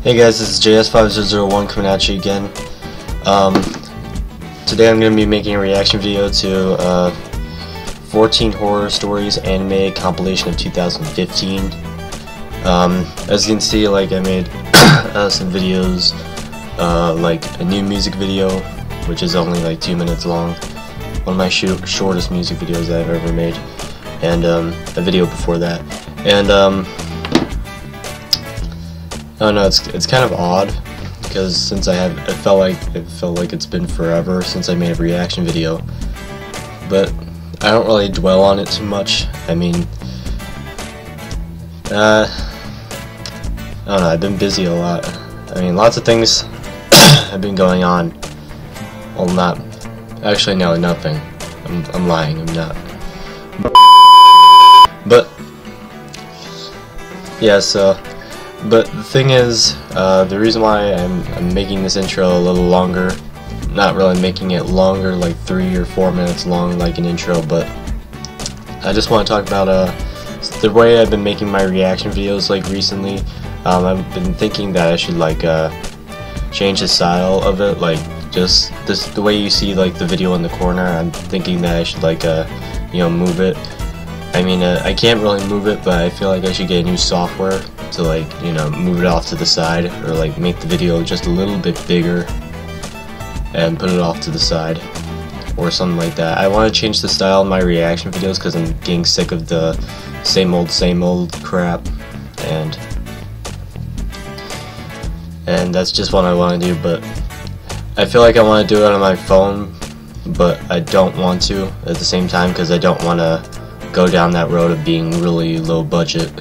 Hey guys, this is Js5001 coming at you again. Today I'm going to be making a reaction video to 14 Horror Stories Anime Compilation of 2015. As you can see, like, I made some videos, like a new music video, which is only like 2 minutes long, one of my shortest music videos I've ever made, and a video before that, and I don't know, it's kind of odd because since it felt like it's been forever since I made a reaction video, but I don't really dwell on it too much. I mean, I don't know, I've been busy a lot. I mean, lots of things have been going on. Well, not actually, no, nothing. I'm lying. I'm not. But yeah, so. But the thing is, the reason why I'm making this intro a little longer, not really making it longer, like 3 or 4 minutes long like an intro, but I just want to talk about the way I've been making my reaction videos like recently. I've been thinking that I should like change the style of it, like just the way you see like the video in the corner. I'm thinking that I should like move it. I mean, I can't really move it, but I feel like I should get new software to like, move it off to the side, or like make the video just a little bit bigger and put it off to the side or something like that. I want to change the style of my reaction videos because I'm getting sick of the same old crap, and that's just what I want to do. But I feel like I want to do it on my phone, but I don't want to at the same time because I don't want to go down that road of being really low budget.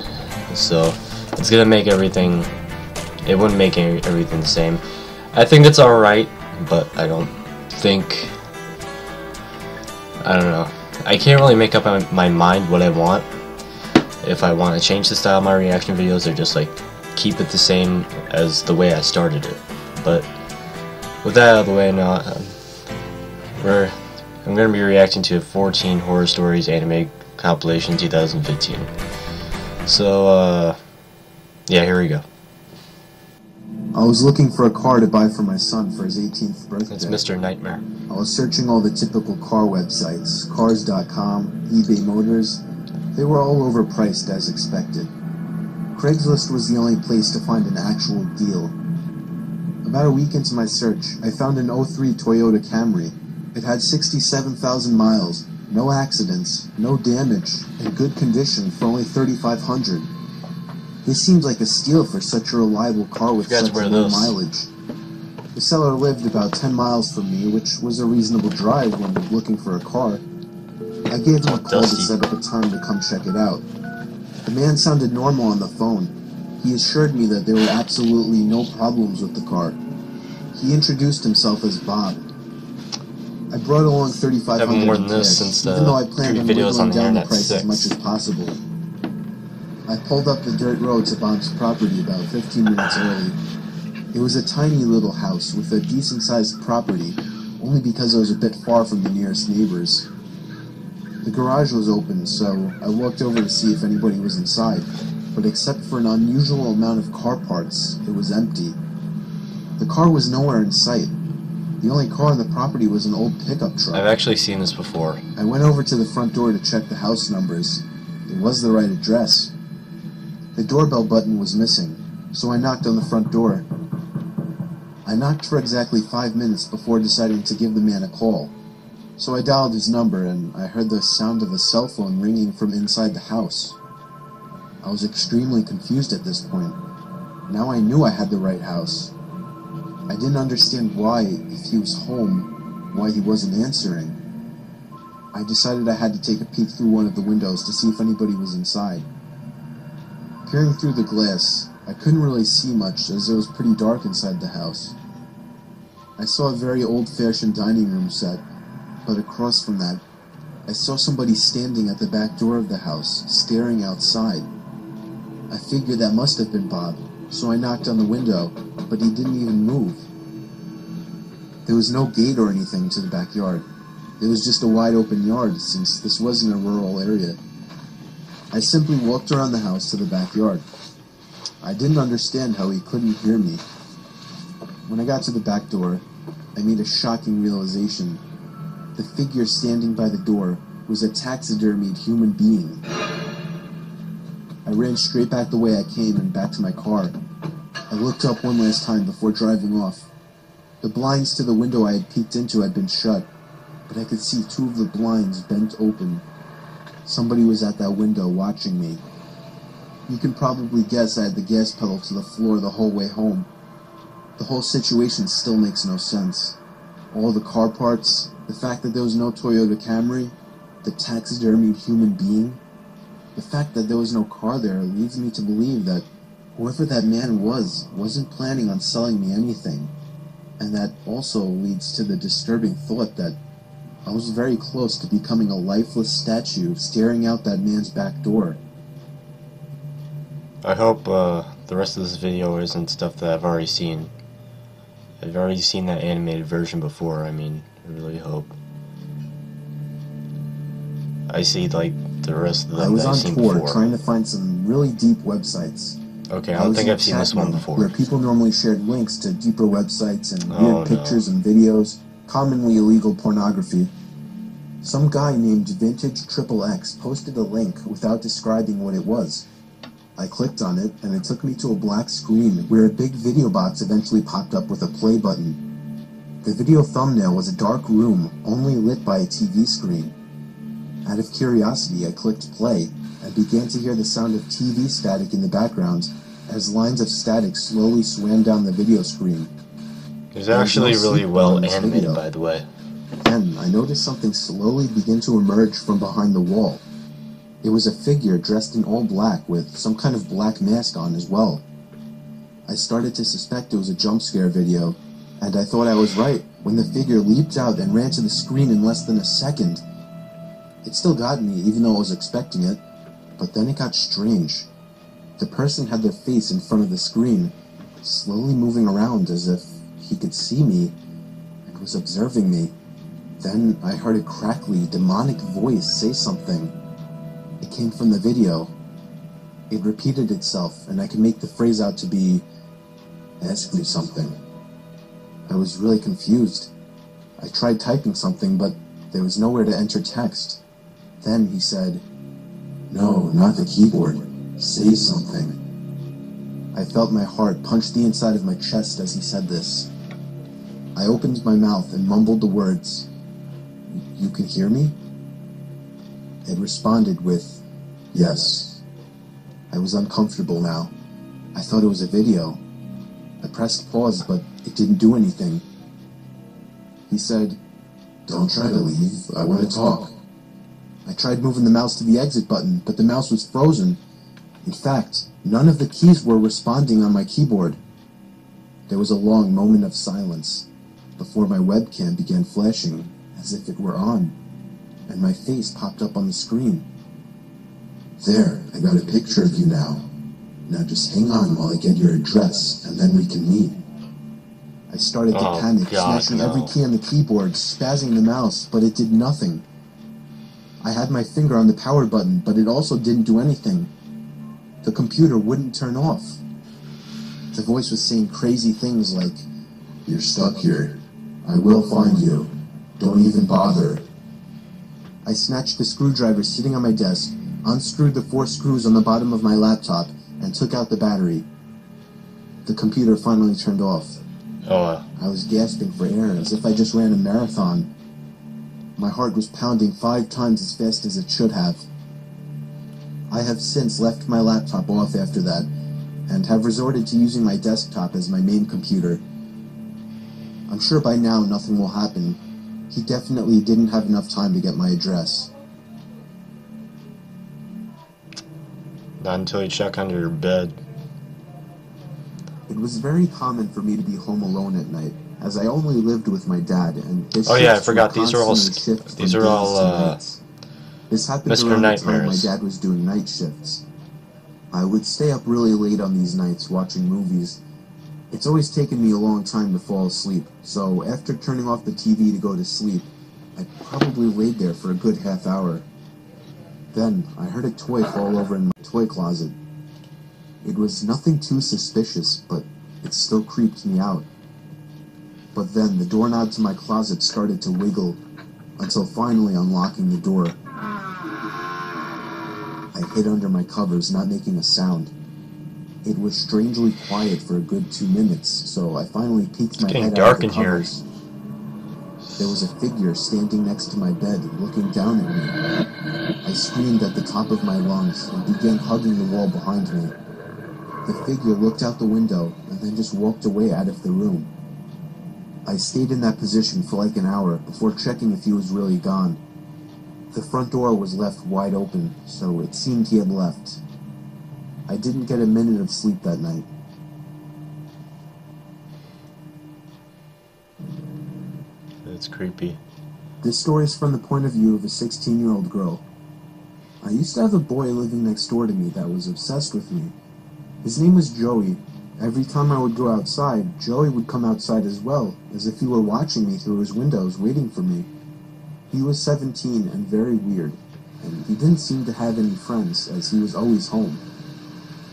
So it's gonna make everything, it wouldn't make everything the same. I think it's alright, but I don't know, I can't really make up my mind what I want, if I want to change the style of my reaction videos or just like keep it the same as the way I started it. But with that out of the way now, I'm gonna be reacting to 14 Horror Stories Anime Compilation 2015. So yeah, here we go. I was looking for a car to buy for my son for his 18th birthday. It's Mr. Nightmare. I was searching all the typical car websites, cars.com, eBay Motors. They were all overpriced as expected. Craigslist was the only place to find an actual deal. About a week into my search, I found an 03 Toyota Camry. It had 67,000 miles, no accidents, no damage, in good condition for only $3,500. This seems like a steal for such a reliable car with such low mileage. The seller lived about 10 miles from me, which was a reasonable drive when looking for a car. I gave him a call to set up a time to come check it out. The man sounded normal on the phone. He assured me that there were absolutely no problems with the car. He introduced himself as Bob. I brought along $3,500 more than this cash, since even though I planned on whittling down the price 6. as much as possible. I pulled up the dirt road to Bob's property about 15 minutes early. It was a tiny little house with a decent-sized property, only because it was a bit far from the nearest neighbors. The garage was open, so I walked over to see if anybody was inside, but except for an unusual amount of car parts, it was empty. The car was nowhere in sight. The only car on the property was an old pickup truck. I've actually seen this before. I went over to the front door to check the house numbers. It was the right address. The doorbell button was missing, so I knocked on the front door. I knocked for exactly 5 minutes before deciding to give the man a call. So I dialed his number, and I heard the sound of a cell phone ringing from inside the house. I was extremely confused at this point. Now I knew I had the right house. I didn't understand why, if he was home, why he wasn't answering. I decided I had to take a peek through one of the windows to see if anybody was inside. Peering through the glass, I couldn't really see much as it was pretty dark inside the house. I saw a very old-fashioned dining room set, but across from that, I saw somebody standing at the back door of the house, staring outside. I figured that must have been Bob, so I knocked on the window, but he didn't even move. There was no gate or anything to the backyard. It was just a wide open yard, since this wasn't a rural area. I simply walked around the house to the backyard. I didn't understand how he couldn't hear me. When I got to the back door, I made a shocking realization. The figure standing by the door was a taxidermied human being. I ran straight back the way I came and back to my car. I looked up one last time before driving off. The blinds to the window I had peeked into had been shut, but I could see two of the blinds bent open. Somebody was at that window watching me. You can probably guess I had the gas pedal to the floor the whole way home. The whole situation still makes no sense. All the car parts, the fact that there was no Toyota Camry, the taxidermied human being, the fact that there was no car there leads me to believe that whoever that man wasn't planning on selling me anything. And that also leads to the disturbing thought that I was very close to becoming a lifeless statue staring out that man's back door. I hope the rest of this video isn't stuff that I've already seen. I've already seen that animated version before. I mean, I really hope. I see like the rest of them I was that I've on seen tour before. trying to find some really deep websites. Okay, I don't think I've seen this one before. Where people normally shared links to deeper websites and Oh, weird pictures and videos, commonly illegal pornography. Some guy named Vintage Triple X posted a link without describing what it was. I clicked on it, and it took me to a black screen where a big video box eventually popped up with a play button. The video thumbnail was a dark room, only lit by a TV screen. Out of curiosity, I clicked play, and began to hear the sound of TV static in the background as lines of static slowly swam down the video screen. It was actually really well animated, by the way. Then I noticed something slowly begin to emerge from behind the wall. It was a figure dressed in all black with some kind of black mask on as well. I started to suspect it was a jump scare video, and I thought I was right when the figure leaped out and ran to the screen in less than a second. It still got me, even though I was expecting it, but then it got strange. The person had their face in front of the screen, slowly moving around as if he could see me and was observing me. Then I heard a crackly, demonic voice say something. It came from the video. It repeated itself, and I could make the phrase out to be, "Ask me something." I was really confused. I tried typing something, but there was nowhere to enter text. Then he said, "No, not the keyboard. Say something." I felt my heart punch the inside of my chest as he said this. I opened my mouth and mumbled the words, "You can hear me?" It responded with, "Yes." I was uncomfortable now. I thought it was a video. I pressed pause, but it didn't do anything. He said, "Don't try to leave. I want to talk." I tried moving the mouse to the exit button, but the mouse was frozen. In fact, none of the keys were responding on my keyboard. There was a long moment of silence before my webcam began flashing as if it were on, and my face popped up on the screen. "There, I got a picture of you now. Now just hang on while I get your address, and then we can meet." I started to panic, smashing every key on the keyboard, spazzing the mouse, but it did nothing. I had my finger on the power button, but it also didn't do anything. The computer wouldn't turn off. The voice was saying crazy things like, "You're stuck here. I will find you. Don't even bother." I snatched the screwdriver sitting on my desk, unscrewed the 4 screws on the bottom of my laptop, and took out the battery. The computer finally turned off. I was gasping for air as if I just ran a marathon. My heart was pounding 5 times as fast as it should have. I have since left my laptop off after that, and have resorted to using my desktop as my main computer. I'm sure by now nothing will happen. He definitely didn't have enough time to get my address. Not until you check under your bed. It was very common for me to be home alone at night, as I only lived with my dad, and his Oh yeah, I shifts were forgot. These are all constantly shift from days to nights. This happened Mr. around the time my Nightmares. dad was doing night shifts. I would stay up really late on these nights watching movies. It's always taken me a long time to fall asleep, so after turning off the TV to go to sleep, I probably laid there for a good half hour. Then I heard a toy fall over in my toy closet. It was nothing too suspicious, but it still creeped me out. But then the doorknob to my closet started to wiggle, until finally unlocking the door. I hid under my covers, not making a sound. It was strangely quiet for a good 2 minutes, so I finally peeked my head out of the covers. There was a figure standing next to my bed, looking down at me. I screamed at the top of my lungs and began hugging the wall behind me. The figure looked out the window and then just walked away out of the room. I stayed in that position for like an hour before checking if he was really gone. The front door was left wide open, so it seemed he had left. I didn't get a minute of sleep that night. That's creepy. This story is from the point of view of a 16-year-old girl. I used to have a boy living next door to me that was obsessed with me. His name was Joey. Every time I would go outside, Joey would come outside as well, as if he were watching me through his windows, waiting for me. He was 17 and very weird, and he didn't seem to have any friends, as he was always home.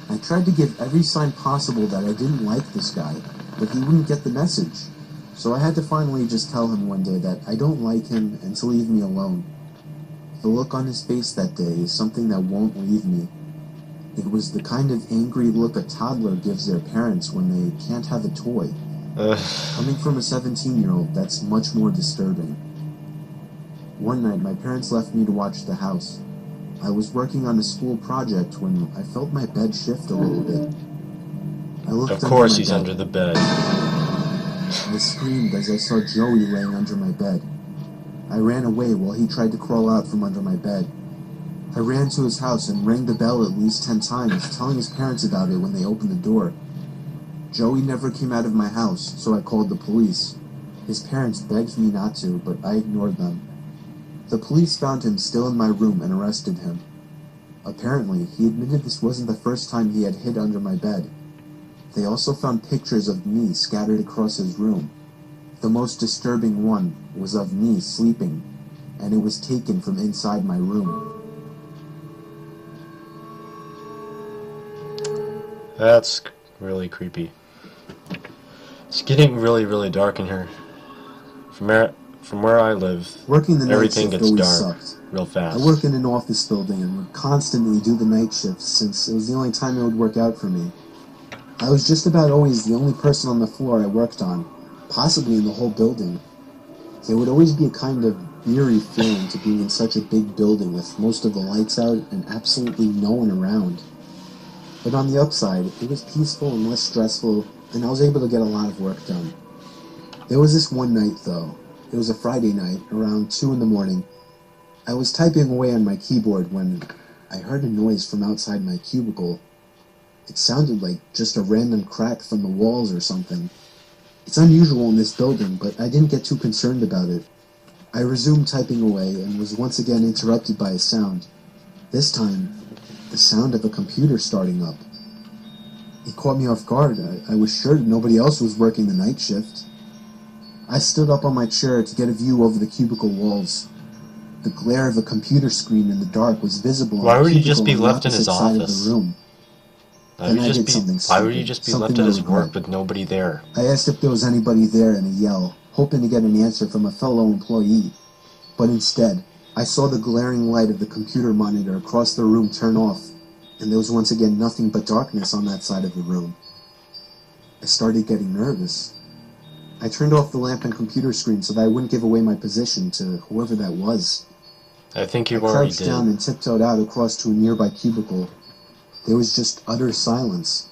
I tried to give every sign possible that I didn't like this guy, but he wouldn't get the message. So I had to finally just tell him one day that I don't like him and to leave me alone. The look on his face that day is something that won't leave me. It was the kind of angry look a toddler gives their parents when they can't have a toy. Coming from a 17-year-old, that's much more disturbing. One night, my parents left me to watch the house. I was working on a school project when I felt my bed shift a little bit. I looked Of course he's under the bed. I screamed as I saw Joey laying under my bed. I ran away while he tried to crawl out from under my bed. I ran to his house and rang the bell at least 10 times, telling his parents about it when they opened the door. Joey never came out of my house, so I called the police. His parents begged me not to, but I ignored them. The police found him still in my room and arrested him. Apparently, he admitted this wasn't the first time he had hid under my bed. They also found pictures of me scattered across his room. The most disturbing one was of me sleeping, and it was taken from inside my room. That's really creepy. It's getting really, really dark in here. From where I live, everything gets dark real fast. I work in an office building and would constantly do the night shifts since it was the only time it would work out for me. I was just about always the only person on the floor I worked on, possibly in the whole building. There would always be a kind of eerie feeling to being in such a big building with most of the lights out and absolutely no one around. But on the upside, it was peaceful and less stressful, and I was able to get a lot of work done. There was this one night, though. It was a Friday night, around 2 in the morning. I was typing away on my keyboard when I heard a noise from outside my cubicle. It sounded like just a random crack from the walls or something. It's unusual in this building, but I didn't get too concerned about it. I resumed typing away and was once again interrupted by a sound. This time, the sound of a computer starting up. It caught me off guard. I was sure nobody else was working the night shift. I stood up on my chair to get a view over the cubicle walls. The glare of a computer screen in the dark was visible. Why on would the he just be cubicle on the left in his opposite side of office? the room. Why would he just be left at his work with nobody there? I asked if there was anybody there in a yell, hoping to get an answer from a fellow employee. But instead, I saw the glaring light of the computer monitor across the room turn off, and there was once again nothing but darkness on that side of the room. I started getting nervous. I turned off the lamp and computer screen so that I wouldn't give away my position to whoever that was. I think you already did. I crouched down and tiptoed out across to a nearby cubicle. There was just utter silence.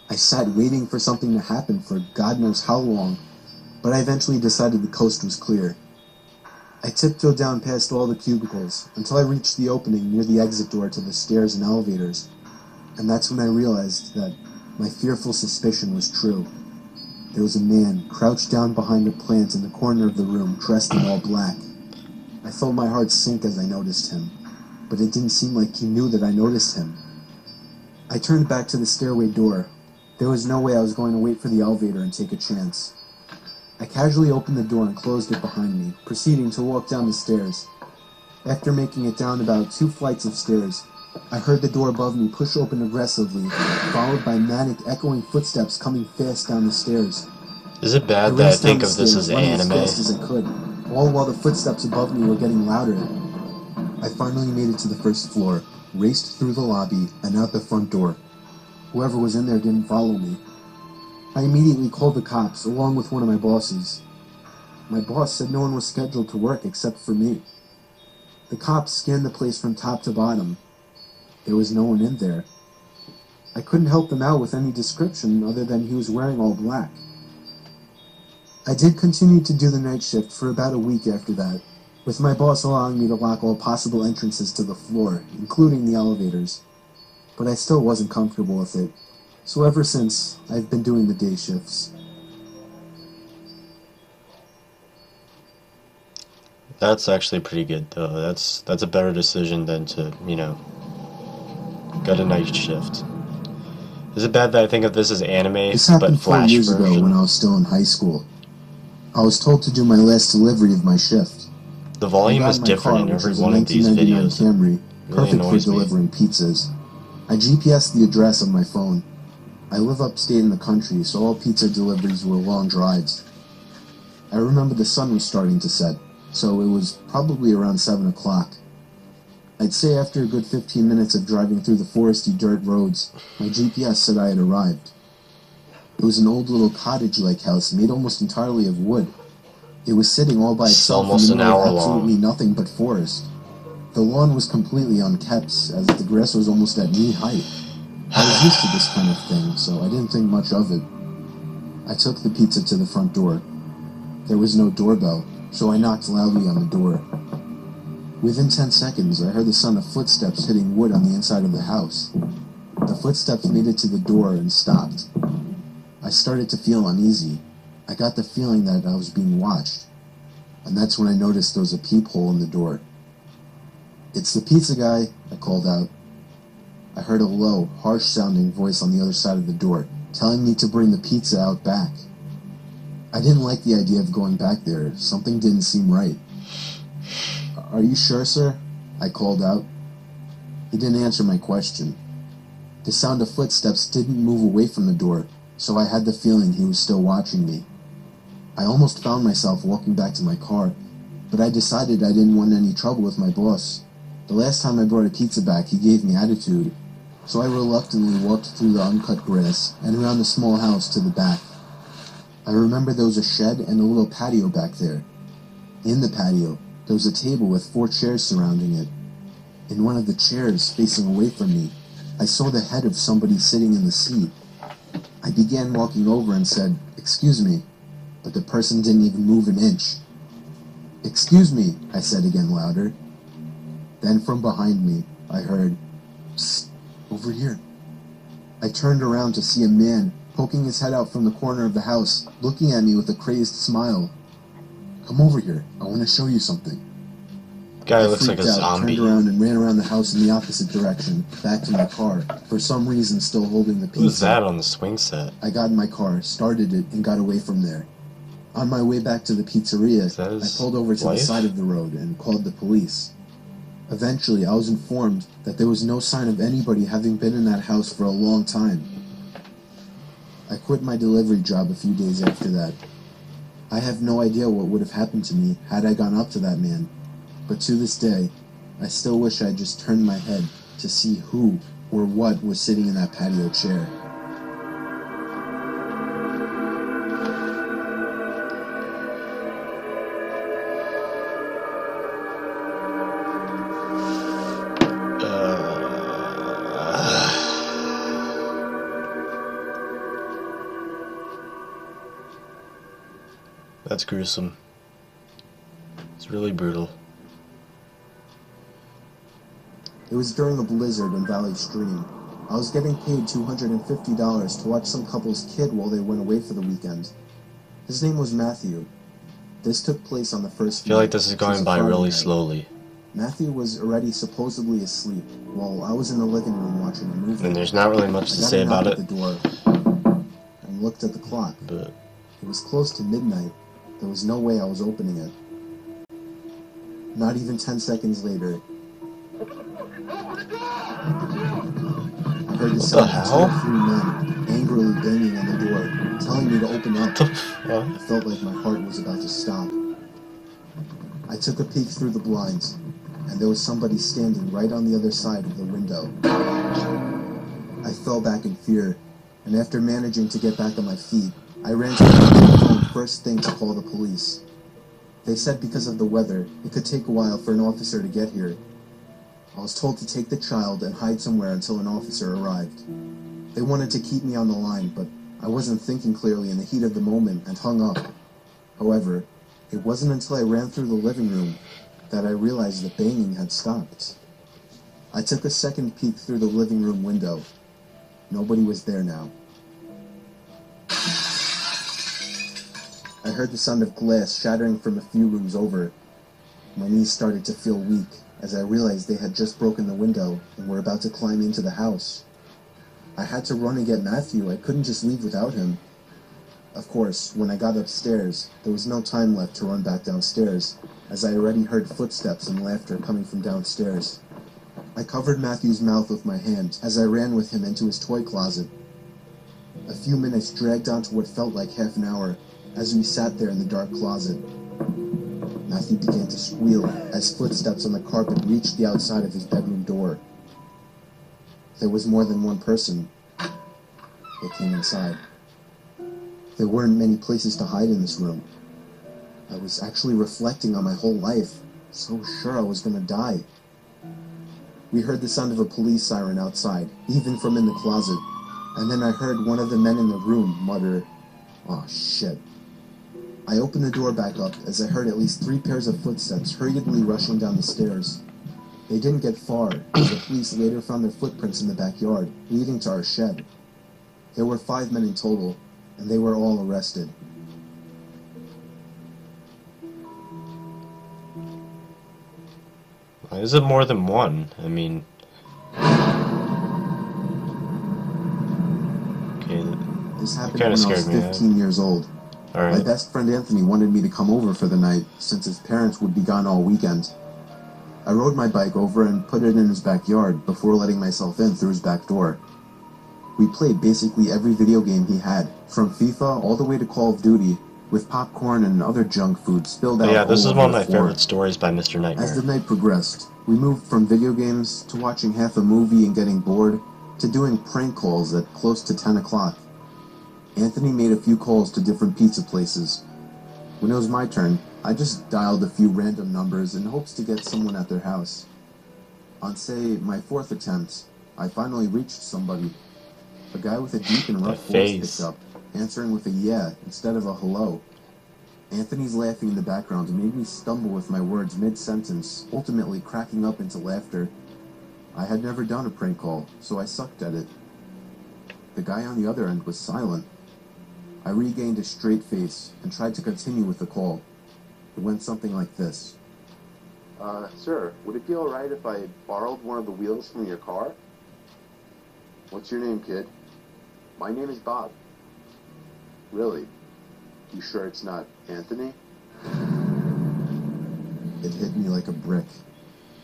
I sat waiting for something to happen for God knows how long, but I eventually decided the coast was clear. I tiptoed down past all the cubicles until I reached the opening near the exit door to the stairs and elevators, and that's when I realized that my fearful suspicion was true. There was a man crouched down behind a plant in the corner of the room, dressed in all black. I felt my heart sink as I noticed him, but it didn't seem like he knew that I noticed him. I turned back to the stairway door. There was no way I was going to wait for the elevator and take a chance. I casually opened the door and closed it behind me, proceeding to walk down the stairs. After making it down about 2 flights of stairs, I heard the door above me push open aggressively, followed by manic, echoing footsteps coming fast down the stairs. Is it I bad that I raced down think the of this stairs, as running as anime? fast as I could, all while the footsteps above me were getting louder. I finally made it to the first floor, raced through the lobby, and out the front door. Whoever was in there didn't follow me. I immediately called the cops, along with one of my bosses. My boss said no one was scheduled to work except for me. The cops scanned the place from top to bottom. There was no one in there. I couldn't help them out with any description other than he was wearing all black. I did continue to do the night shift for about a week after that, with my boss allowing me to lock all possible entrances to the floor, including the elevators. But I still wasn't comfortable with it, so ever since, I've been doing the day shifts. That's actually pretty good, though. That's a better decision than to, get a night shift. Is it bad that I think of this as anime, This but happened 4 Flash years ago version? when I was still in high school. I was told to do my last delivery of my shift. The volume I got is in my different car, in which every was a one of these 1999 videos. Camry, Really perfect for annoys me. delivering pizzas. I GPSed the address on my phone. I live upstate in the country, so all pizza deliveries were long drives. I remember the sun was starting to set, so it was probably around 7 o'clock. I'd say after a good 15 minutes of driving through the foresty dirt roads, my GPS said I had arrived. It was an old little cottage-like house made almost entirely of wood. It was sitting all by It's itself in almost the an middle of hour absolutely long. nothing but forest. The lawn was completely unkept, as the grass was almost at knee height. I was used to this kind of thing, so I didn't think much of it. I took the pizza to the front door. There was no doorbell, so I knocked loudly on the door. Within 10 seconds, I heard the sound of footsteps hitting wood on the inside of the house. The footsteps made it to the door and stopped. I started to feel uneasy. I got the feeling that I was being watched. And that's when I noticed there was a peephole in the door. "It's the pizza guy," I called out. I heard a low, harsh-sounding voice on the other side of the door, telling me to bring the pizza out back. I didn't like the idea of going back there. Something didn't seem right. "Are you sure, sir?" I called out. He didn't answer my question. The sound of footsteps didn't move away from the door, so I had the feeling he was still watching me. I almost found myself walking back to my car, but I decided I didn't want any trouble with my boss. The last time I brought a pizza back, he gave me attitude, so I reluctantly walked through the uncut grass and around the small house to the back. I remember there was a shed and a little patio back there. In the patio, there was a table with 4 chairs surrounding it. In one of the chairs, facing away from me, I saw the head of somebody sitting in the seat. I began walking over and said, "Excuse me," but the person didn't even move an inch. "Excuse me," I said again louder. Then from behind me, I heard, "Psst, over here." I turned around to see a man poking his head out from the corner of the house, looking at me with a crazed smile. "Come over here, I want to show you something." Guy I looks like a freaked out, zombie. turned around and ran around the house in the opposite direction, back to my car, for some reason still holding the pizza. Who's that on the swing set? I got in my car, started it, and got away from there. On my way back to the pizzeria, Is that I his pulled over to the wife? side of the road and called the police. Eventually, I was informed that there was no sign of anybody having been in that house for a long time. I quit my delivery job a few days after that. I have no idea what would have happened to me had I gone up to that man, but to this day, I still wish I had just turned my head to see who or what was sitting in that patio chair. That's gruesome. It's really brutal. It was during a blizzard in Valley Stream. I was getting paid $250 to watch some couple's kid while they went away for the weekend. His name was Matthew. This took place on the first I feel night, like this is which was going a by Friday really night. slowly. Matthew was already supposedly asleep, while I was in the living room watching a movie. And there's not really much I to got say a knock about at it, the door and looked at the clock. but It was close to midnight. There was no way I was opening it. Not even 10 seconds later, I heard the sound of 2 or 3 men angrily banging on the door, telling me to open up. I felt like my heart was about to stop. I took a peek through the blinds, and there was somebody standing right on the other side of the window. I fell back in fear, and after managing to get back on my feet, I ran to the phone first thing to call the police. They said because of the weather, it could take a while for an officer to get here. I was told to take the child and hide somewhere until an officer arrived. They wanted to keep me on the line, but I wasn't thinking clearly in the heat of the moment and hung up. However, it wasn't until I ran through the living room that I realized the banging had stopped. I took a second peek through the living room window. Nobody was there now. I heard the sound of glass shattering from a few rooms over. My knees started to feel weak as I realized they had just broken the window and were about to climb into the house. I had to run and get Matthew. I couldn't just leave without him. Of course, when I got upstairs, there was no time left to run back downstairs, as I already heard footsteps and laughter coming from downstairs. I covered Matthew's mouth with my hand as I ran with him into his toy closet. A few minutes dragged on to what felt like half an hour as we sat there in the dark closet. Matthew began to squeal as footsteps on the carpet reached the outside of his bedroom door. There was more than one person. They came inside. There weren't many places to hide in this room. I was actually reflecting on my whole life, so sure I was gonna die. We heard the sound of a police siren outside, even from in the closet, and then I heard one of the men in the room mutter, "Aw, shit." I opened the door back up as I heard at least 3 pairs of footsteps hurriedly rushing down the stairs. They didn't get far, as the police later found their footprints in the backyard, leading to our shed. There were 5 men in total, and they were all arrested. Why is it more than one? I mean... Okay, This happened kinda when I was scared me, 15 years old. Alright. My best friend Anthony wanted me to come over for the night, since his parents would be gone all weekend. I rode my bike over and put it in his backyard before letting myself in through his back door. We played basically every video game he had, from FIFA all the way to Call of Duty, with popcorn and other junk food spilled out all over the floor. Yeah, this is one of my favorite stories by Mr. Nightmare. As the night progressed, we moved from video games to watching half a movie and getting bored, to doing prank calls at close to 10 o'clock. Anthony made a few calls to different pizza places. When it was my turn, I just dialed a few random numbers in hopes to get someone at their house. On, say, my 4th attempt, I finally reached somebody. A guy with a deep and rough voice picked up, answering with a yeah instead of a hello. Anthony's laughing in the background made me stumble with my words mid-sentence, ultimately cracking up into laughter. I had never done a prank call, so I sucked at it. The guy on the other end was silent. I regained a straight face and tried to continue with the call. It went something like this. Sir, would it be alright if I borrowed one of the wheels from your car? What's your name, kid? My name is Bob. Really? You sure it's not Anthony? It hit me like a brick.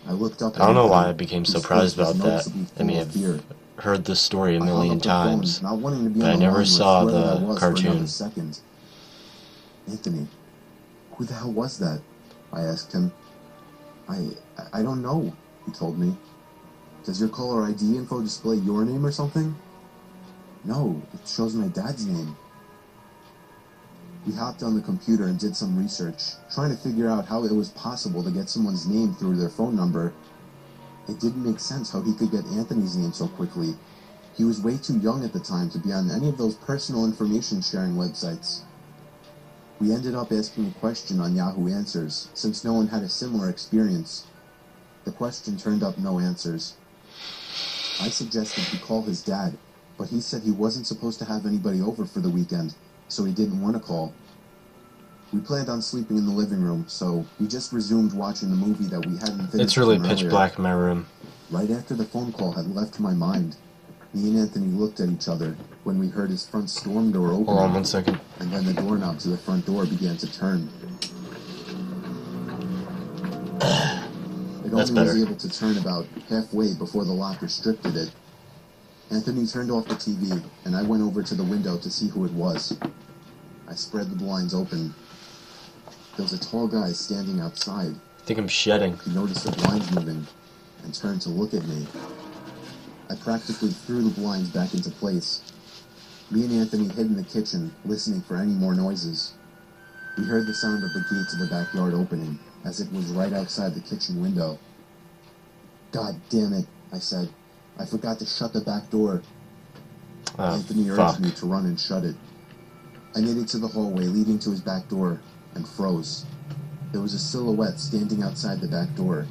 I looked up at I don't know Anthony, why I became whose surprised face was about that. noticeably I full mean, of fear. I've heard this story a I hung million up the phone, times, not wanting to be but on I the never line with saw whoever the that was for another cartoon. second. Anthony, who the hell was that? I asked him. I don't know, he told me. Does your caller ID info display your name or something? No, it shows my dad's name. We hopped on the computer and did some research, trying to figure out how it was possible to get someone's name through their phone number. It didn't make sense how he could get Anthony's name so quickly. He was way too young at the time to be on any of those personal information sharing websites. We ended up asking a question on Yahoo Answers, since no one had a similar experience. The question turned up no answers. I suggested he call his dad, but he said he wasn't supposed to have anybody over for the weekend, so he didn't want to call. We planned on sleeping in the living room, so we just resumed watching the movie that we hadn't finished. It's really pitch earlier. black in my room. Right after the phone call had left my mind, me and Anthony looked at each other when we heard his front storm door open. Hold on 1 second. And then the doorknob to the front door began to turn. It That's only better. was able to turn about halfway before the lock restricted it. Anthony turned off the TV, and I went over to the window to see who it was. I spread the blinds open. There was a tall guy standing outside. I think I'm shedding. He noticed the blinds moving and turned to look at me. I practically threw the blinds back into place. Me and Anthony hid in the kitchen, listening for any more noises. We heard the sound of the gate to the backyard opening, as it was right outside the kitchen window. "God damn it," I said. "I forgot to shut the back door." Oh, Anthony urged me to run and shut it. I made it to the hallway leading to his back door and froze. There was a silhouette standing outside the back door.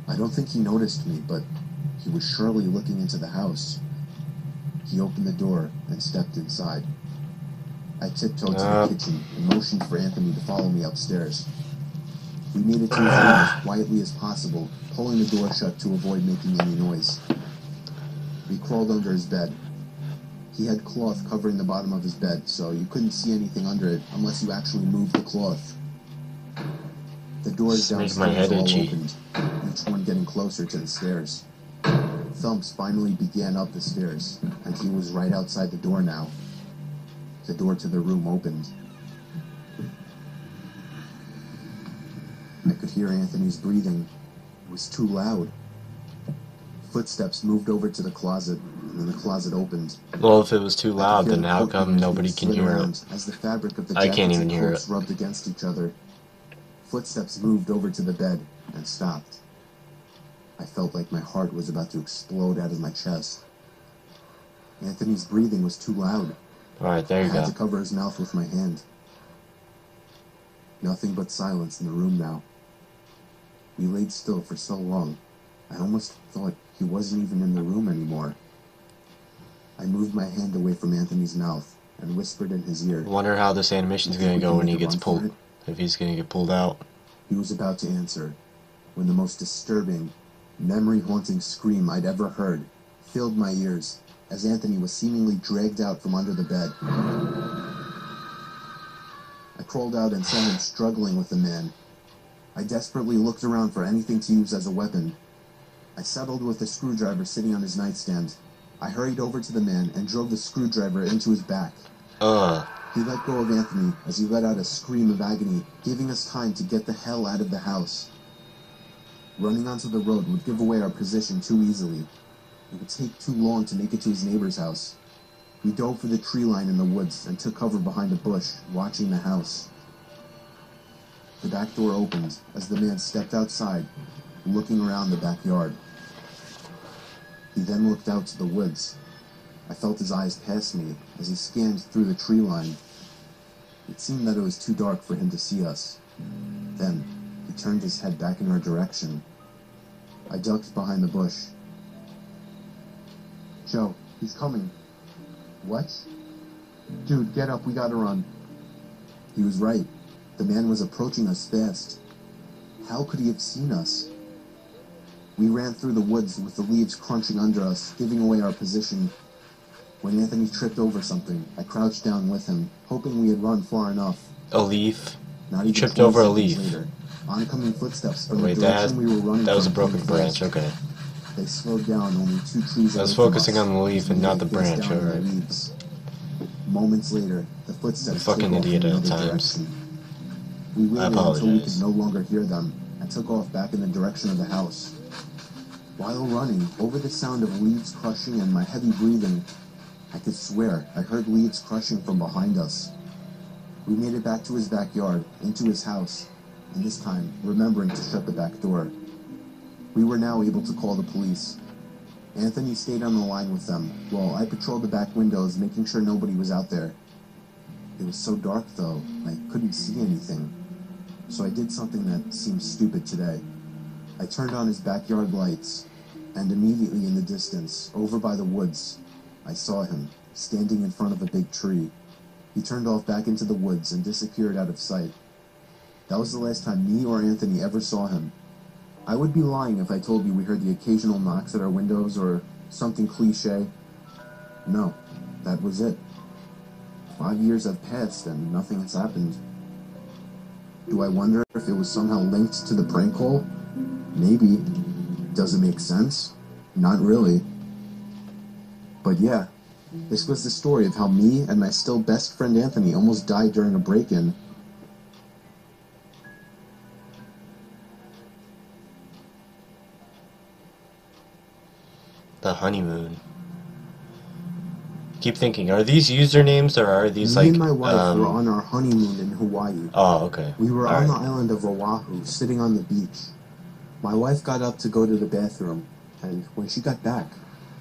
I don't think he noticed me, but he was surely looking into the house. He opened the door and stepped inside. I tiptoed to the kitchen and motioned for Anthony to follow me upstairs. We made it to his room as quietly as possible, pulling the door shut to avoid making any noise. We crawled under his bed. He had cloth covering the bottom of his bed, so you couldn't see anything under it unless you actually moved the cloth. The doors downstairs all opened, each one getting closer to the stairs. Thumps finally began up the stairs, and he was right outside the door now. The door to the room opened. I could hear Anthony's breathing. It was too loud. Footsteps moved over to the closet, and then the closet opened. Well, if it was too loud, then how come nobody can hear it? As the fabric of the I can't even hear it. rubbed against each other. Footsteps moved over to the bed and stopped. I felt like my heart was about to explode out of my chest. Anthony's breathing was too loud. Alright, there you I had go. to cover his mouth with my hand. Nothing but silence in the room now. We laid still for so long, I almost thought he wasn't even in the room anymore. I moved my hand away from Anthony's mouth and whispered in his ear. I wonder how this animation's gonna go when he gets pulled. If he's gonna get pulled out. He was about to answer when the most disturbing, memory-haunting scream I'd ever heard filled my ears as Anthony was seemingly dragged out from under the bed. I crawled out and saw him struggling with the man. I desperately looked around for anything to use as a weapon. I settled with a screwdriver sitting on his nightstand. I hurried over to the man and drove the screwdriver into his back. He let go of Anthony as he let out a scream of agony, giving us time to get the hell out of the house. Running onto the road would give away our position too easily. It would take too long to make it to his neighbor's house. We dove for the tree line in the woods and took cover behind a bush, watching the house. The back door opened as the man stepped outside, looking around the backyard. He then looked out to the woods. I felt his eyes pass me as he scanned through the tree line. It seemed that it was too dark for him to see us. Then, he turned his head back in our direction. I ducked behind the bush. "Joe, he's coming." "What?" "Dude, get up, we gotta run." He was right. The man was approaching us fast. How could he have seen us? We ran through the woods with the leaves crunching under us, giving away our position. When Anthony tripped over something, I crouched down with him, hoping we had run far enough. A leaf? Not You even tripped 20 over a seconds leaf. Later, oncoming footsteps from Wait, the direction we were running that was a from broken came branch, fast. okay. They slowed down only 2 trees I was away from focusing us on the leaf as and we not lay the face branch, down in the alright. leaves. Moments later, the footsteps Fucking took off idiot in at another times. direction. We waited until we apologize. could no longer hear them and took off back in the direction of the house. While running, over the sound of leaves crushing and my heavy breathing, I could swear I heard leaves crushing from behind us. We made it back to his backyard, into his house, and this time remembering to shut the back door. We were now able to call the police. Anthony stayed on the line with them, while I patrolled the back windows, making sure nobody was out there. It was so dark, though, I couldn't see anything. So I did something that seems stupid today. I turned on his backyard lights, and immediately in the distance, over by the woods, I saw him, standing in front of a big tree. He turned off back into the woods and disappeared out of sight. That was the last time me or Anthony ever saw him. I would be lying if I told you we heard the occasional knocks at our windows or something cliche. No, that was it. 5 years have passed and nothing has happened. Do I wonder if it was somehow linked to the prank call? Maybe. Does it make sense? Not really. But yeah, this was the story of how me and my still best friend Anthony almost died during a break-in. The honeymoon. Keep thinking, are these usernames or are these Me like and my wife were on our honeymoon in Hawaii. Oh, okay. We were All on right. the island of Oahu, sitting on the beach. My wife got up to go to the bathroom, and when she got back,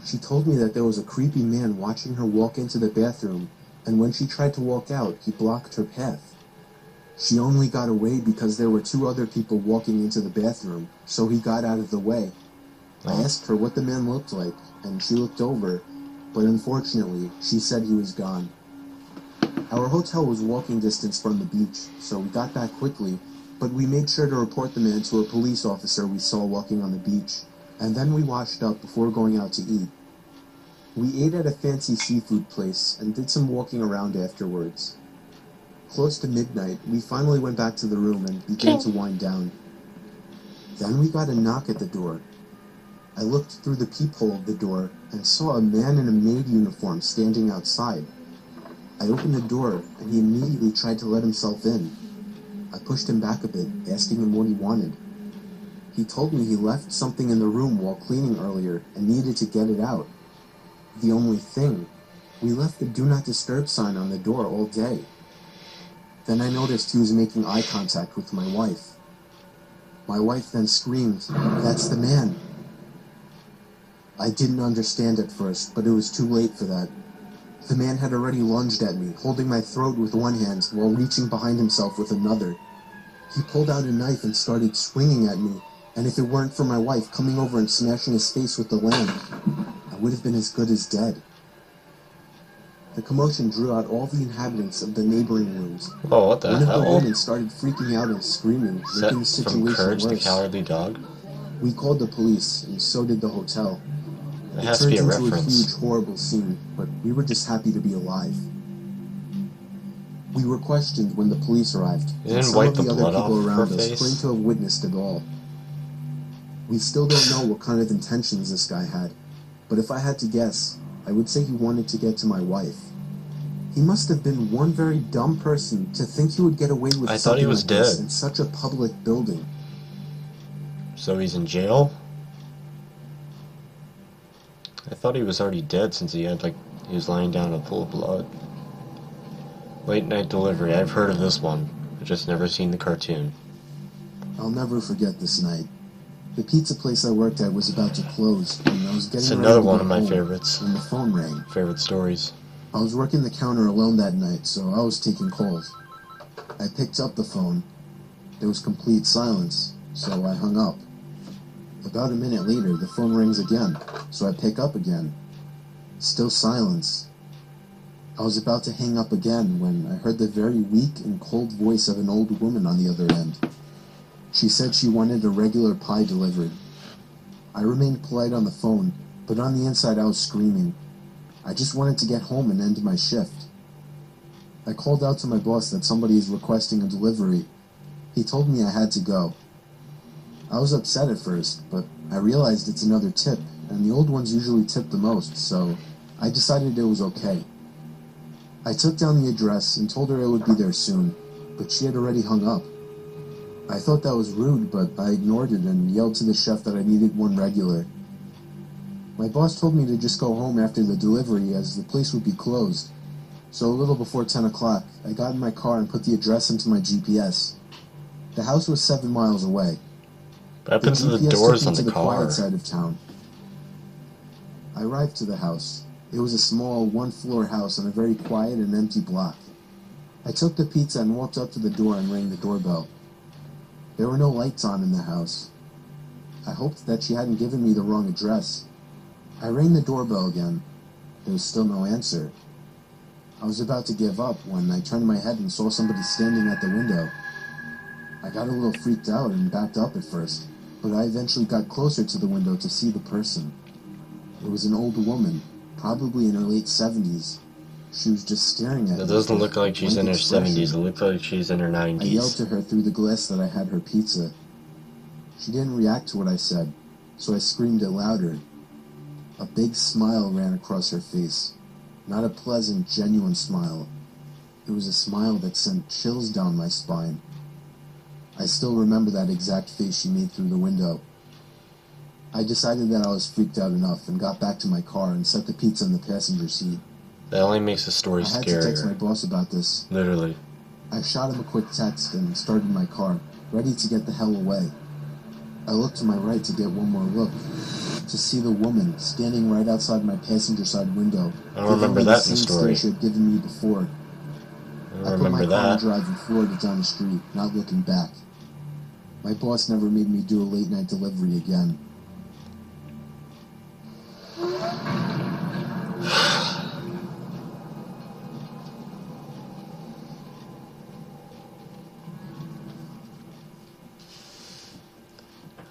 she told me that there was a creepy man watching her walk into the bathroom, and when she tried to walk out, he blocked her path. She only got away because there were 2 other people walking into the bathroom, so he got out of the way. I asked her what the man looked like, and she looked over, but unfortunately, she said he was gone. Our hotel was walking distance from the beach, so we got back quickly, but we made sure to report the man to a police officer we saw walking on the beach, and then we washed up before going out to eat. We ate at a fancy seafood place and did some walking around afterwards. Close to midnight, we finally went back to the room and began to wind down. Then we got a knock at the door. I looked through the peephole of the door and saw a man in a maid uniform standing outside. I opened the door and he immediately tried to let himself in. I pushed him back a bit, asking him what he wanted. He told me he left something in the room while cleaning earlier and needed to get it out. The only thing, we left the do not disturb sign on the door all day. Then I noticed he was making eye contact with my wife. My wife then screamed, "That's the man." I didn't understand at first, but it was too late for that. The man had already lunged at me, holding my throat with one hand while reaching behind himself with another. He pulled out a knife and started swinging at me, and if it weren't for my wife coming over and smashing his face with the lamp, I would have been as good as dead. The commotion drew out all the inhabitants of the neighboring rooms. Oh, what the One of the hell? women started freaking out and screaming, making the Set from situation Courage the worse. Cowardly Dog? We called the police, and so did the hotel. It It has to turned be a into a reference. huge, horrible scene, but we were just happy to be alive. We were questioned when the police arrived, You and didn't some wipe of the the other blood people off her around us face? claimed to have witnessed it all. We still don't know what kind of intentions this guy had, but if I had to guess, I would say he wanted to get to my wife. He must have been one very dumb person to think he would get away with I thought he something was like this dead. in such a public building. So he's in jail? I thought he was already dead since he was lying down in a pool of blood. Late night delivery, I've heard of this one. I've just never seen the cartoon. I'll never forget this night. The pizza place I worked at was about to close, and I was getting It's ready another to one go of my home favorites. when the phone rang. Favorite stories. I was working the counter alone that night, so I was taking calls. I picked up the phone. There was complete silence, so I hung up. About a minute later, the phone rings again, so I pick up again. Still silence. I was about to hang up again when I heard the very weak and cold voice of an old woman on the other end. She said she wanted a regular pie delivered. I remained polite on the phone, but on the inside I was screaming. I just wanted to get home and end my shift. I called out to my boss that somebody is requesting a delivery. He told me I had to go. I was upset at first, but I realized it's another tip, and the old ones usually tip the most, so I decided it was okay. I took down the address and told her I would be there soon, but she had already hung up. I thought that was rude, but I ignored it and yelled to the chef that I needed one regular. My boss told me to just go home after the delivery as the place would be closed. So a little before 10 o'clock, I got in my car and put the address into my GPS. The house was 7 miles away. What happens to the doors on took me the to the quiet car? side of town. I arrived to the house. It was a small, one-floor house on a very quiet and empty block. I took the pizza and walked up to the door and rang the doorbell. There were no lights on in the house. I hoped that she hadn't given me the wrong address. I rang the doorbell again. There was still no answer. I was about to give up when I turned my head and saw somebody standing at the window. I got a little freaked out and backed up at first, but I eventually got closer to the window to see the person. It was an old woman, probably in her late 70s. She was just staring at me. It doesn't look like she's in her expression. 70s. It looks like she's in her 90s. I yelled to her through the glass that I had her pizza. She didn't react to what I said, so I screamed it louder. A big smile ran across her face. Not a pleasant, genuine smile. It was a smile that sent chills down my spine. I still remember that exact face she made through the window. I decided that I was freaked out enough and got back to my car and set the pizza in the passenger seat. That only makes the story scarier. I had to text my boss about this. Literally. I shot him a quick text and started my car, ready to get the hell away. I looked to my right to get one more look, to see the woman standing right outside my passenger side window. I don't remember that in the same story. stare she had given me before. I remember put my car in that. drive and floored it down the street, not looking back. My boss never made me do a late night delivery again.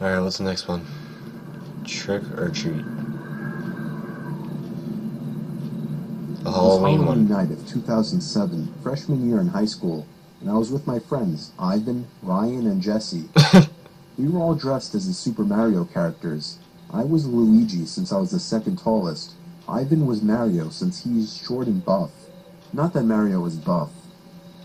Alright, what's the next one? Trick or treat. The Halloween one. Night of 2007, freshman year in high school, and I was with my friends, Ivan, Ryan, and Jesse. We were all dressed as the Super Mario characters. I was Luigi since I was the second tallest. Ivan was Mario since he's short and buff. Not that Mario was buff.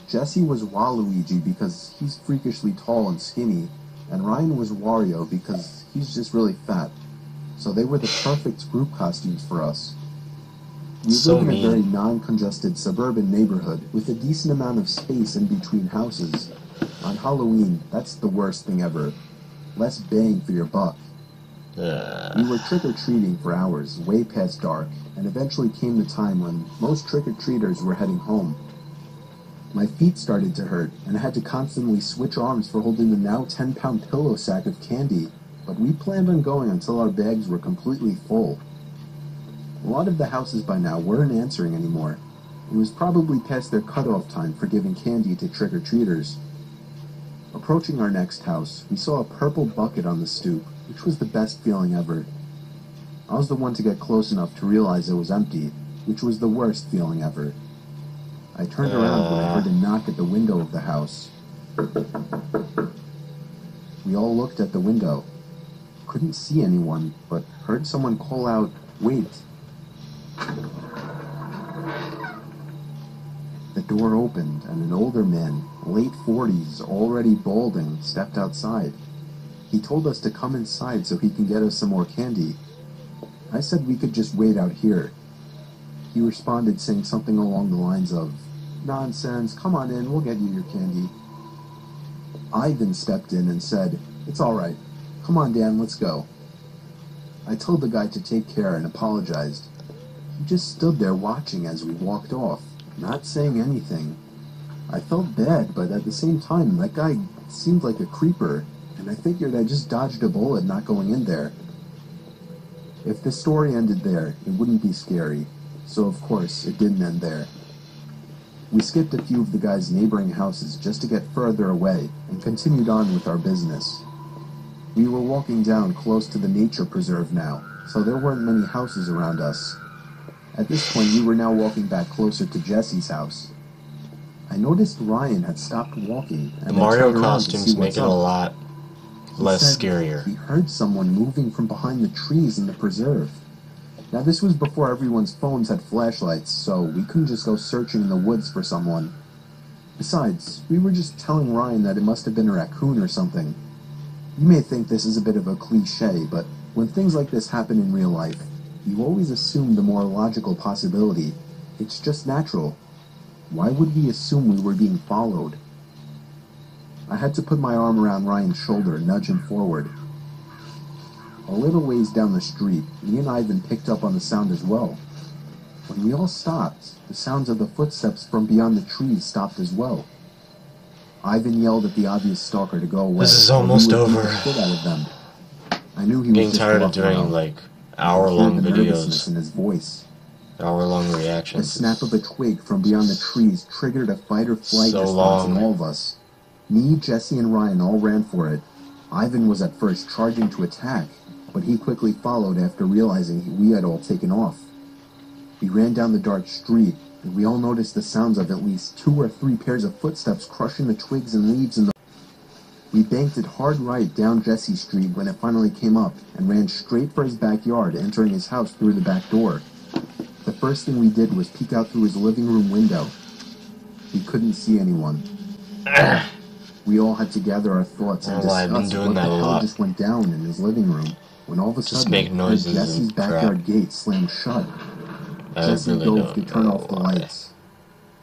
Jesse was Waluigi because he's freakishly tall and skinny, and Ryan was Wario because he's just really fat. So they were the perfect group costumes for us. We live in a very non-congested suburban neighborhood with a decent amount of space in between houses. On Halloween, that's the worst thing ever. Less bang for your buck. We were trick-or-treating for hours, way past dark, and eventually came the time when most trick-or-treaters were heading home. My feet started to hurt, and I had to constantly switch arms for holding the now 10-pound pillow sack of candy, but we planned on going until our bags were completely full. A lot of the houses by now weren't answering anymore. It was probably past their cutoff time for giving candy to trick-or-treaters. Approaching our next house, we saw a purple bucket on the stoop, which was the best feeling ever. I was the one to get close enough to realize it was empty, which was the worst feeling ever. I turned around when I heard a knock at the window of the house. We all looked at the window. Couldn't see anyone, but heard someone call out, "Wait." The door opened, and an older man, late 40s, already balding, stepped outside. He told us to come inside so he can get us some more candy. I said we could just wait out here. He responded saying something along the lines of, "Nonsense, come on in, we'll get you your candy." Ivan stepped in and said, "It's alright. Come on, Dan, let's go." I told the guy to take care and apologized. He just stood there watching as we walked off, not saying anything. I felt bad, but at the same time, that guy seemed like a creeper, and I figured I just dodged a bullet not going in there. If the story ended there, it wouldn't be scary, so of course, it didn't end there. We skipped a few of the guy's neighboring houses just to get further away, and continued on with our business. We were walking down close to the nature preserve now, so there weren't many houses around us. At this point, we were now walking back closer to Jesse's house. I noticed Ryan had stopped walking, and the Mario turned around to costumes see make what's it a up. lot less He said scarier. He heard someone moving from behind the trees in the preserve. Now this was before everyone's phones had flashlights, so we couldn't just go searching in the woods for someone. Besides, we were just telling Ryan that it must have been a raccoon or something. You may think this is a bit of a cliche, but when things like this happen in real life, you always assume the more logical possibility. It's just natural. Why would we assume we were being followed? I had to put my arm around Ryan's shoulder and nudge him forward. A little ways down the street, me and Ivan picked up on the sound as well. When we all stopped, the sounds of the footsteps from beyond the trees stopped as well. Ivan yelled at the obvious stalker to go away. This is almost over. Shit out of them. I knew he Getting was just tired of walking doing around. like hour-long I could hear the nervousness videos, in his voice. hour-long The reactions. snap of a twig from beyond the trees triggered a fight-or-flight So response in long. all of us. Me, Jesse, and Ryan all ran for it. Ivan was at first charging to attack, but he quickly followed after realizing we had all taken off. We ran down the dark street, and we all noticed the sounds of at least 2 or 3 pairs of footsteps crushing the twigs and leaves in the... We banked it hard right down Jesse Street when it finally came up and ran straight for his backyard, entering his house through the back door. The first thing we did was peek out through his living room window. We couldn't see anyone. We all had to gather our thoughts and discuss what the hell just went down in his living room, when all of a sudden, Jesse's backyard gate slammed shut. Jesse dove to turn off the lights.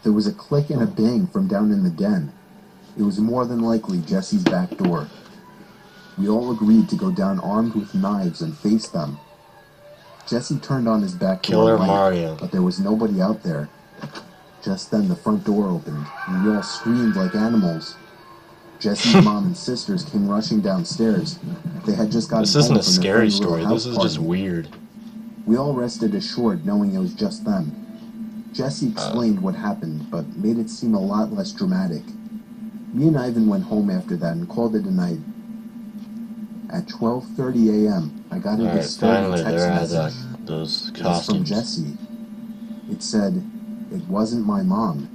There was a click and a bang from down in the den. It was more than likely Jesse's back door. We all agreed to go down armed with knives and face them. Jesse turned on his back door light, but there was nobody out there. Just then the front door opened, and we all screamed like animals. Jesse's mom and sisters came rushing downstairs. They had just gotten home from their friend's little house party. This isn't a scary story, this is just weird. We all rested assured knowing it was just them. Jesse explained what happened, but made it seem a lot less dramatic. Me and Ivan went home after that and called it a night. At 12:30 a.m., I got a disturbing text message. Those costumes. It was from Jesse. It said, "It wasn't my mom."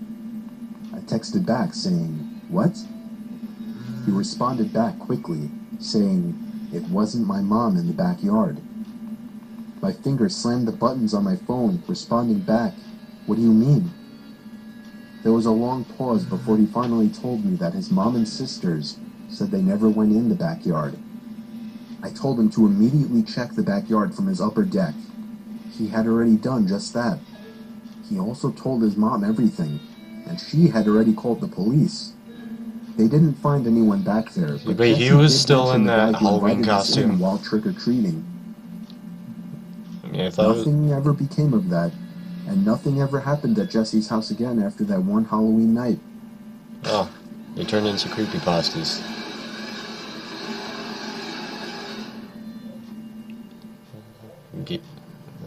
I texted back saying, "What?" He responded back quickly, saying, "It wasn't my mom in the backyard." My finger slammed the buttons on my phone, responding back, "What do you mean?" There was a long pause before he finally told me that his mom and sisters said they never went in the backyard. I told him to immediately check the backyard from his upper deck. He had already done just that. He also told his mom everything, and she had already called the police. They didn't find anyone back there, but he was still in that Halloween costume while trick-or-treating. Yeah, nothing ever became of that, and nothing ever happened at Jesse's house again after that one Halloween night. Oh, they turned into creepypastas.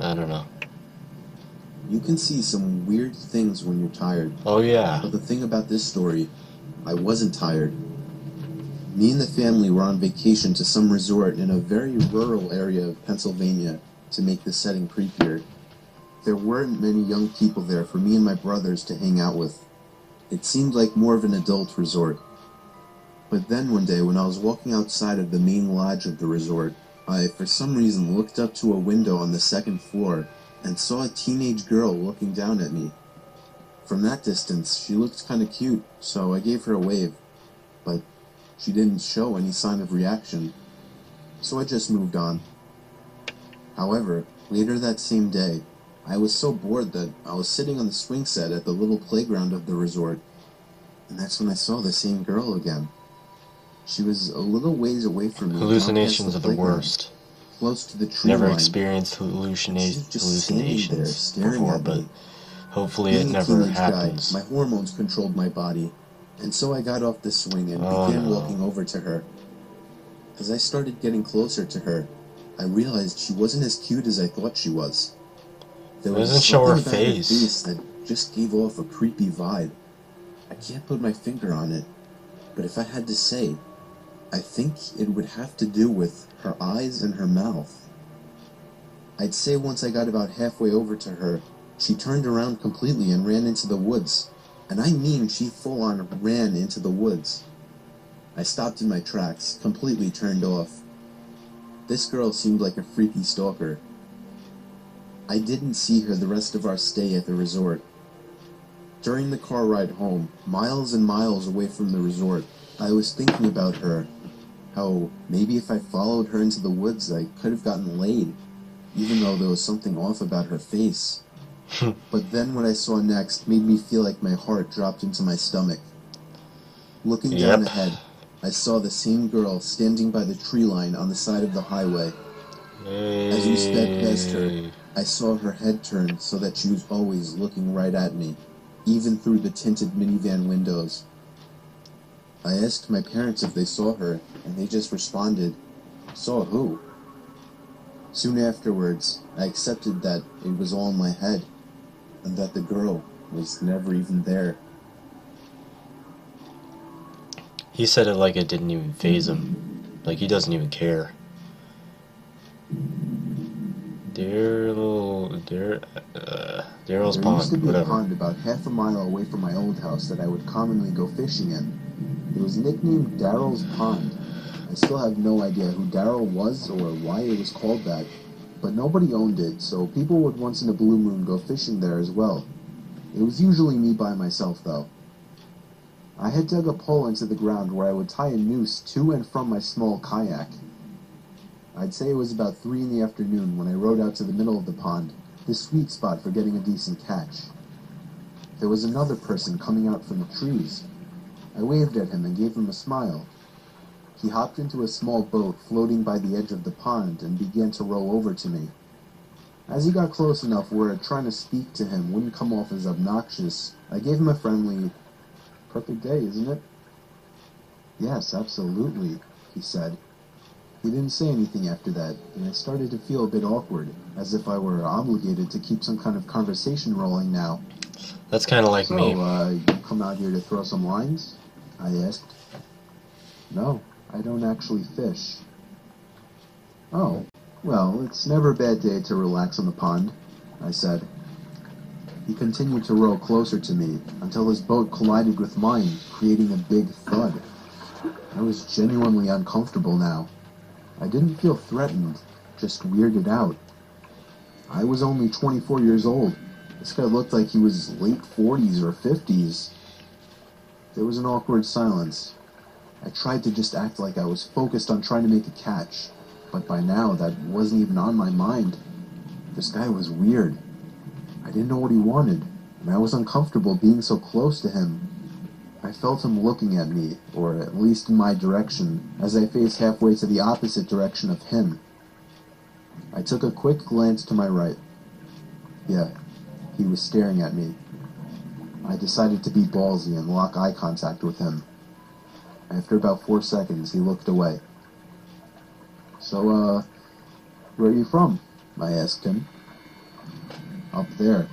I don't know. You can see some weird things when you're tired. Oh yeah. But the thing about this story, I wasn't tired. Me and the family were on vacation to some resort in a very rural area of Pennsylvania to make the setting creepier. There weren't many young people there for me and my brothers to hang out with. It seemed like more of an adult resort. But then one day when I was walking outside of the main lodge of the resort, I, for some reason, looked up to a window on the second floor and saw a teenage girl looking down at me. From that distance, she looked kind of cute, so I gave her a wave, but she didn't show any sign of reaction, so I just moved on. However, later that same day, I was so bored that I was sitting on the swing set at the little playground of the resort, and that's when I saw the same girl again. She was a little ways away from me. Hallucinations are the worst. Close to the tree Never line. Experienced hallucinations there, before, but hopefully it never happens. My hormones controlled my body, and so I got off the swing and began walking over to her. As I started getting closer to her, I realized she wasn't as cute as I thought she was. There was doesn't show her something about face. her face that just gave off a creepy vibe. I can't put my finger on it, but if I had to say, I think it would have to do with her eyes and her mouth. I'd say once I got about halfway over to her, she turned around completely and ran into the woods. And I mean she full-on ran into the woods. I stopped in my tracks, completely turned off. This girl seemed like a freaky stalker. I didn't see her the rest of our stay at the resort. During the car ride home, miles and miles away from the resort, I was thinking about her. How maybe if I followed her into the woods, I could have gotten laid, even though there was something off about her face. But then what I saw next made me feel like my heart dropped into my stomach. Looking down ahead, I saw the same girl standing by the tree line on the side of the highway. As we sped past her, I saw her head turn so that she was always looking right at me, even through the tinted minivan windows. I asked my parents if they saw her, and they just responded, "Saw who?" Soon afterwards, I accepted that it was all in my head, and that the girl was never even there. He said it like it didn't even faze him. Like he doesn't even care. Daryl's There used to pond, be whatever. a pond about half a mile away from my old house that I would commonly go fishing in. It was nicknamed Daryl's Pond. I still have no idea who Daryl was or why it was called that, but nobody owned it, so people would once in a blue moon go fishing there as well. It was usually me by myself, though. I had dug a pole into the ground where I would tie a noose to and from my small kayak. I'd say it was about 3 in the afternoon when I rowed out to the middle of the pond, the sweet spot for getting a decent catch. There was another person coming out from the trees. I waved at him and gave him a smile. He hopped into a small boat floating by the edge of the pond and began to row over to me. As he got close enough where trying to speak to him wouldn't come off as obnoxious, I gave him a friendly, "Perfect day, isn't it?" "Yes, absolutely," he said. He didn't say anything after that, and I started to feel a bit awkward, as if I were obligated to keep some kind of conversation rolling now. That's kind of like "So, me. You come out here to throw some lines?" I asked. "No, I don't actually fish." "Oh, well, it's never a bad day to relax on the pond," I said. He continued to row closer to me until his boat collided with mine, creating a big thud. I was genuinely uncomfortable now. I didn't feel threatened, just weirded out. I was only 24 years old. This guy looked like he was late 40s or 50s. There was an awkward silence. I tried to just act like I was focused on trying to make a catch, but by now that wasn't even on my mind. This guy was weird. I didn't know what he wanted, and I was uncomfortable being so close to him. I felt him looking at me, or at least in my direction, as I faced halfway to the opposite direction of him. I took a quick glance to my right. Yeah, he was staring at me. I decided to be ballsy and lock eye contact with him. After about 4 seconds, he looked away. "So, where are you from?" I asked him. "Up there."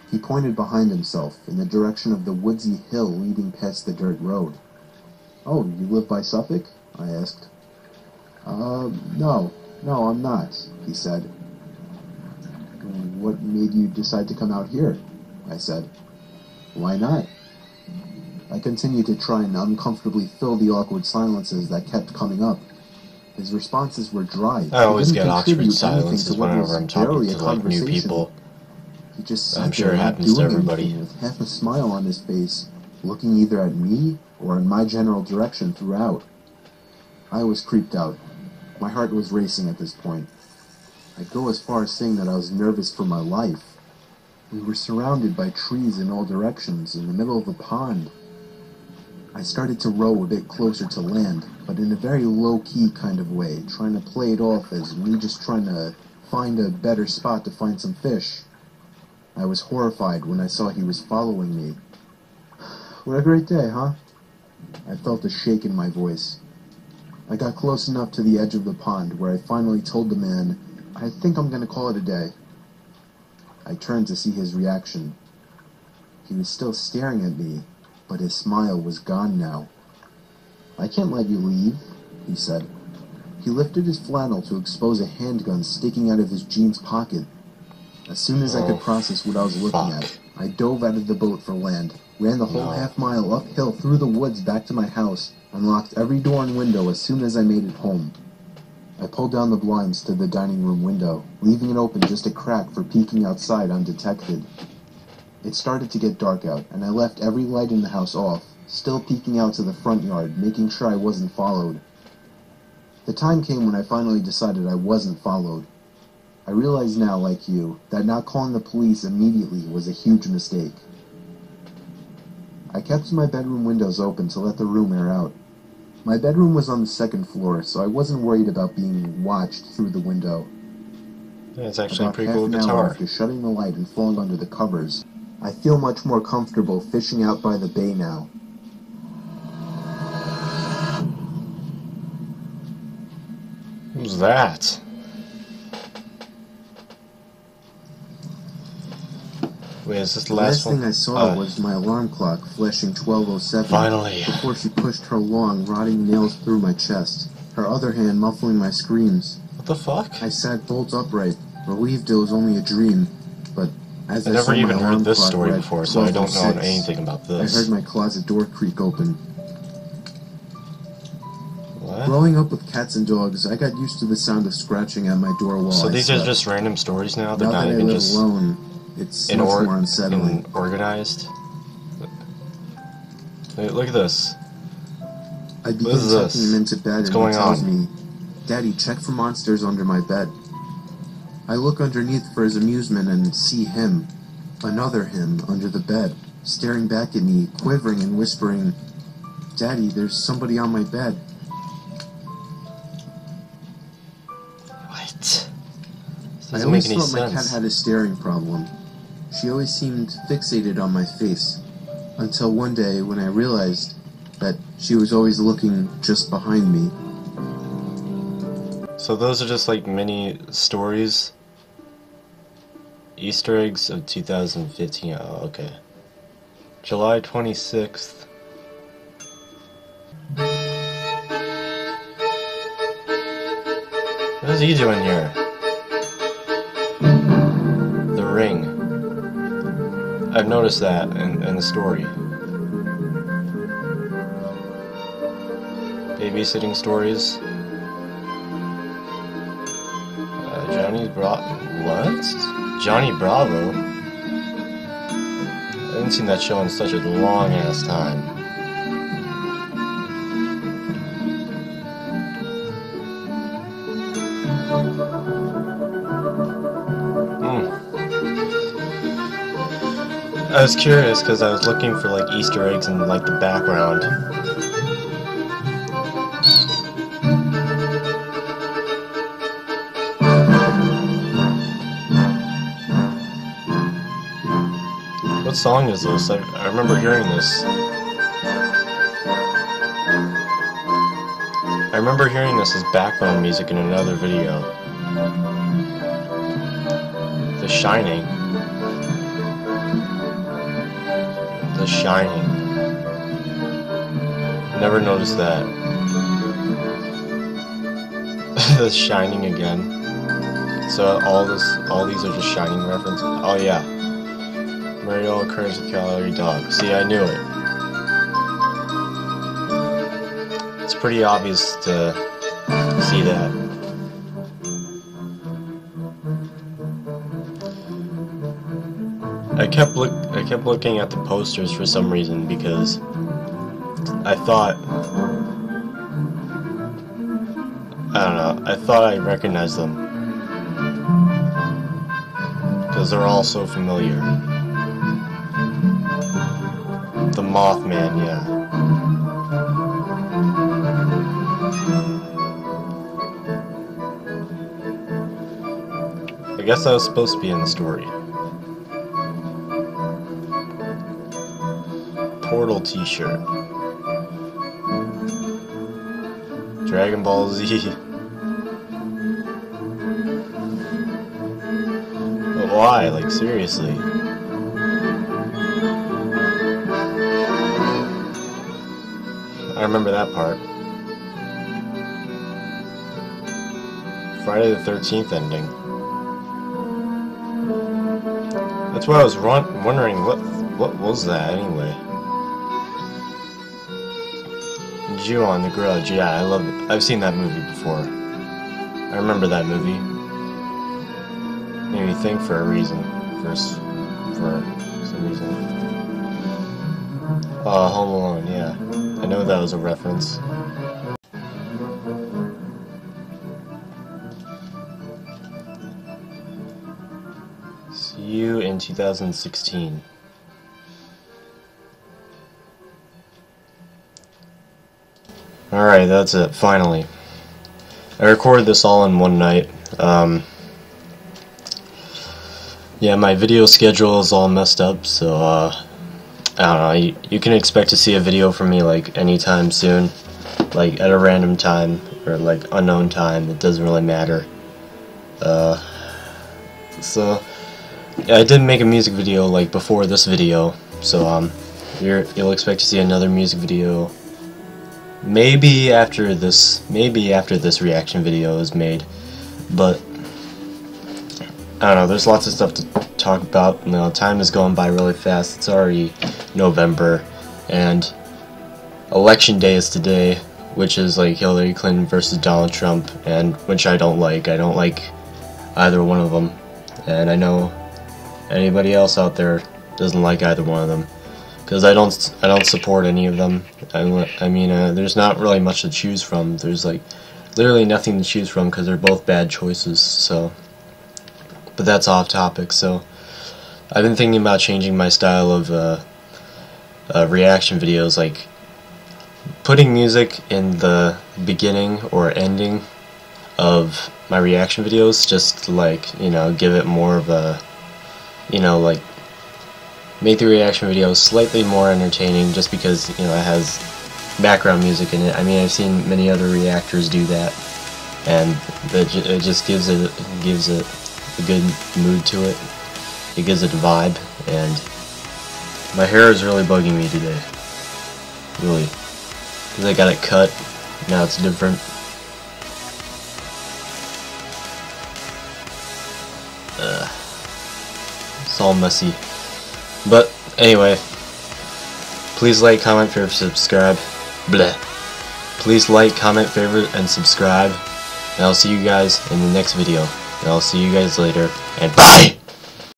He pointed behind himself, in the direction of the woodsy hill leading past the dirt road. "Oh, you live by Suffolk?" I asked. No, I'm not," he said. "What made you decide to come out here?" I said. "Why not?" I continued to try and uncomfortably fill the awkward silences that kept coming up. His responses were dry. I always get He didn't awkward contribute anything silences to what whenever was I'm talking barely to a like new conversation. people. He just I'm sat sure there it not happens to doing everybody. anything, with half a smile on his face, looking either at me or in my general direction throughout. I was creeped out. My heart was racing at this point. I'd go as far as saying that I was nervous for my life. We were surrounded by trees in all directions, in the middle of a pond. I started to row a bit closer to land, but in a very low-key kind of way, trying to play it off as me just trying to find a better spot to find some fish. I was horrified when I saw he was following me. "What a great day, huh?" I felt a shake in my voice. I got close enough to the edge of the pond where I finally told the man, "I think I'm going to call it a day." I turned to see his reaction. He was still staring at me, but his smile was gone now. "I can't let you leave," he said. He lifted his flannel to expose a handgun sticking out of his jeans pocket. As soon as I could process what I was looking at, I dove out of the boat for land, ran the whole half-mile uphill through the woods back to my house, and locked every door and window as soon as I made it home. I pulled down the blinds to the dining room window, leaving it open just a crack for peeking outside undetected. It started to get dark out, and I left every light in the house off, still peeking out to the front yard, making sure I wasn't followed. The time came when I finally decided I wasn't followed. I realize now, like you, that not calling the police immediately was a huge mistake. I kept my bedroom windows open to let the room air out. My bedroom was on the second floor, so I wasn't worried about being watched through the window. Yeah, it's actually a pretty About cool half an hour guitar. after shutting the light and falling under the covers, I feel much more comfortable fishing out by the bay now. Who's that? Wait, is this the last one? thing I saw was my alarm clock flashing 12:07. Finally. Before she pushed her long, rotting nails through my chest, her other hand muffling my screams. What the fuck? I sat bolt upright, relieved it was only a dream, but as I I never saw my even heard alarm this clock story read before, so I don't know 12:06, anything about I this. heard my closet door creak open. What? Growing up with cats and dogs, I got used to the sound of scratching at my door while So I these slept. are just random stories now? They're Now not that I even live just alone, it's much more unsettling. organized? Look at this. I begin What is this? tucking him into bed What's and he going tells on? me, "Daddy, check for monsters under my bed." I look underneath for his amusement and see him, another him, under the bed, staring back at me, quivering and whispering, "Daddy, there's somebody on my bed." What? This I doesn't make always any thought my cat sense. had a staring problem. She always seemed fixated on my face, until one day when I realized that she was always looking just behind me. So those are just like mini stories? Easter eggs of 2015. Oh, okay. July 26th. What is he doing here? The ring. I've noticed that in the story. Babysitting stories. What? Johnny Bravo? I haven't seen that show in such a long ass time. I was curious because I was looking for like Easter eggs in like the background. What song is this? I remember hearing this. I remember hearing this as background music in another video. The Shining. The Shining. Never noticed that. The Shining again. So all these are just Shining references. Oh yeah. Mario occurs with Calorie Dog. See, I knew it. It's pretty obvious to see that. I kept looking at the posters for some reason because I thought I recognized them because they're all so familiar. The Mothman, yeah. I guess that was supposed to be in the story. Portal t-shirt. Dragon Ball Z. But why? Like, seriously. I remember that part. Friday the 13th ending. That's why I was wondering what was that anyway. Ju-on the Grudge, yeah, I love it. I've seen that movie before. I remember that movie. Made me think for a reason. For some reason. Home Alone, yeah. I know that was a reference. See you in 2016. Alright, that's it, finally. I recorded this all in one night. Yeah, my video schedule is all messed up, so, I don't know, you can expect to see a video from me, like, anytime soon. Like, at a random time, or, like, unknown time, it doesn't really matter. So, yeah, I did make a music video, like, before this video, so, you'll expect to see another music video maybe after this reaction video is made, but I don't know, there's lots of stuff to talk about. You know, time is going by really fast. It's already November, and election day is today, which is like Hillary Clinton versus Donald Trump, and which I don't like. I don't like either one of them, and I know anybody else out there doesn't like either one of them, because I don't support any of them. I mean, there's not really much to choose from. There's like literally nothing to choose from because they're both bad choices. So, but that's off topic. So, I've been thinking about changing my style of reaction videos, like putting music in the beginning or ending of my reaction videos, just to, like, you know, give it more of a, you know, like make the reaction video slightly more entertaining, just because, you know, it has background music in it. I mean, I've seen many other reactors do that, and it just gives it a good mood to it. It gives it a vibe. And my hair is really bugging me today, really, because I got it cut. Now it's different. It's all messy. But anyway, please like, comment, favorite, subscribe. Bleh. Please like, comment, favorite, and subscribe. And I'll see you guys in the next video. And I'll see you guys later. And bye!